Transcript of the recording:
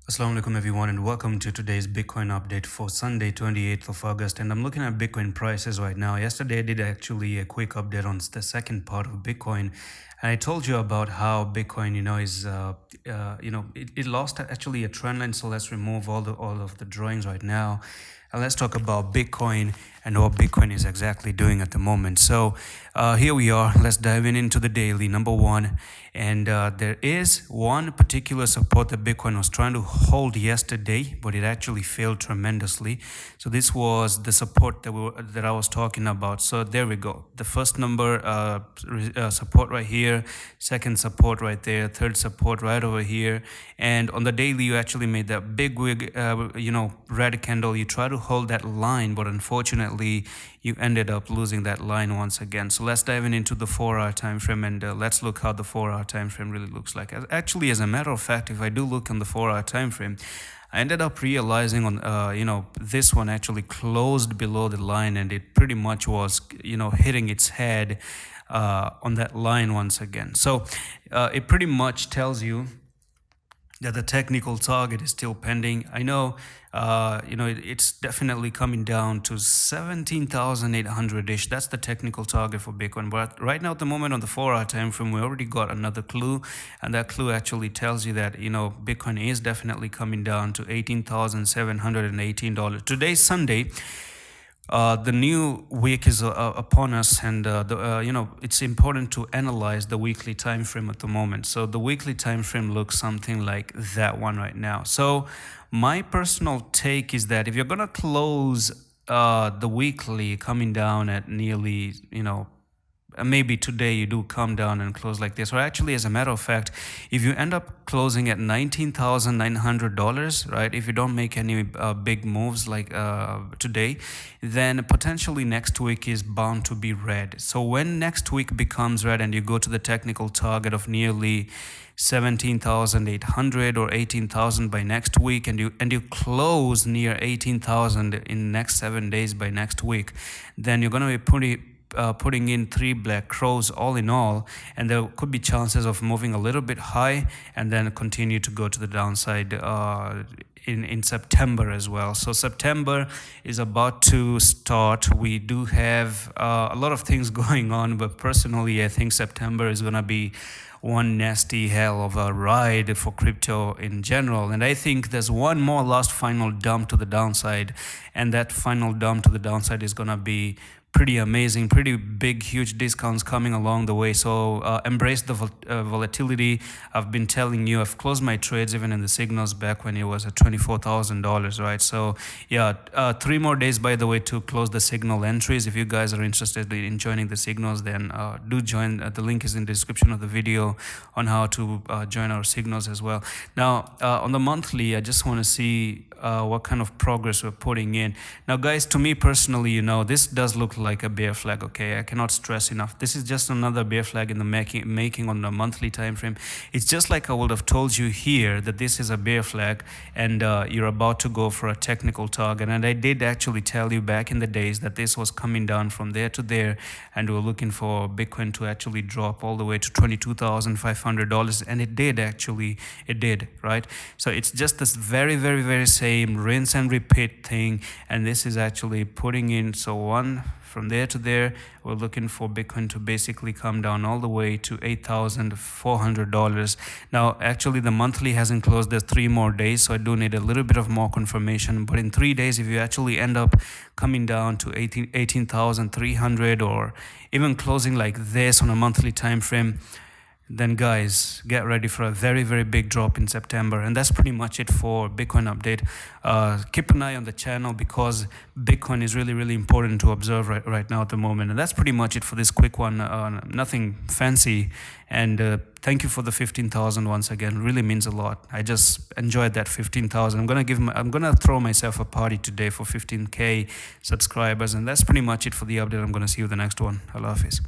Assalamu alaikum everyone and welcome to today's Bitcoin update for Sunday 28th of August, and I'm looking at Bitcoin prices right now. Yesterday I did actually a quick update on the second part of Bitcoin, and I told you about how Bitcoin it lost actually a trend line. So let's remove all of the drawings right now, and let's talk about Bitcoin and what Bitcoin is exactly doing at the moment. So here we are. Let's dive into the daily number one. And there is one particular support that Bitcoin was trying to hold yesterday, but it actually failed tremendously. So this was the support that I was talking about. So there we go. The first number support right here, second support right there, third support right over here. And on the daily, you actually made that big wig, red candle. You try to hold that line, but unfortunately, you ended up losing that line once again. So let's dive into the 4-hour time frame, and let's look how the 4-hour time frame really looks like. Actually, as a matter of fact, if I do look on the 4-hour time frame, I ended up realizing on this one actually closed below the line, and it pretty much was hitting its head on that line once again. So it pretty much tells you that the technical target is still pending. I know, it's definitely coming down to 17,800-ish. That's the technical target for Bitcoin. But right now, at the moment, on the 4-hour time frame, we already got another clue, and that clue actually tells you that Bitcoin is definitely coming down to $18,718. Today's Sunday. The new week is upon us, and it's important to analyze the weekly time frame at the moment. So the weekly time frame looks something like that one right now. So my personal take is that if you're gonna close the weekly coming down at nearly maybe today you do come down and close like this, or actually, as a matter of fact, if you end up closing at $19,900, right, if you don't make any big moves like today, then potentially next week is bound to be red. So when next week becomes red and you go to the technical target of nearly 17,800 or 18,000 by next week, and you close near 18,000 in next 7 days by next week, then you're going to be putting in 3 black crows all in all, and there could be chances of moving a little bit high and then continue to go to the downside in September as well. So September is about to start. We do have a lot of things going on, but personally I think September is going to be one nasty hell of a ride for crypto in general. And I think there's one more last final dump to the downside, and that final dump to the downside is going to be pretty amazing, pretty big, huge discounts coming along the way. So embrace the volatility. I've been telling you, I've closed my trades even in the signals back when it was at $24,000, right? So yeah, 3 more days, by the way, to close the signal entries. If you guys are interested in joining the signals, then do join. The link is in the description of the video on how to join our signals as well. Now, on the monthly, I just want to see what kind of progress we're putting in. Now, guys, to me personally, this does look like a bear flag. Okay, I cannot stress enough. This is just another bear flag in the making on the monthly time frame. It's just like I would have told you here that this is a bear flag, and you're about to go for a technical target. And I did actually tell you back in the days that this was coming down from there to there, and we're looking for Bitcoin to actually drop all the way to $22,500, and it did actually. It did, right? So it's just this very, very, very same rinse and repeat thing, and this is actually putting in. So one from there to there, we're looking for Bitcoin to basically come down all the way to $8,400. Now, actually, the monthly hasn't closed. There's 3 more days, so I do need a little bit of more confirmation. But in 3 days, if you actually end up coming down to 18,300 or even closing like this on a monthly time frame, then guys, get ready for a very, very big drop in September. And that's pretty much it for Bitcoin update. Keep an eye on the channel, because Bitcoin is really, really important to observe right now at the moment. And that's pretty much it for this quick one. Nothing fancy. And thank you for the 15,000 once again. Really means a lot. I just enjoyed that 15,000. I'm gonna throw myself a party today for 15K subscribers. And that's pretty much it for the update. I'm gonna see you in the next one. Allah Hafiz.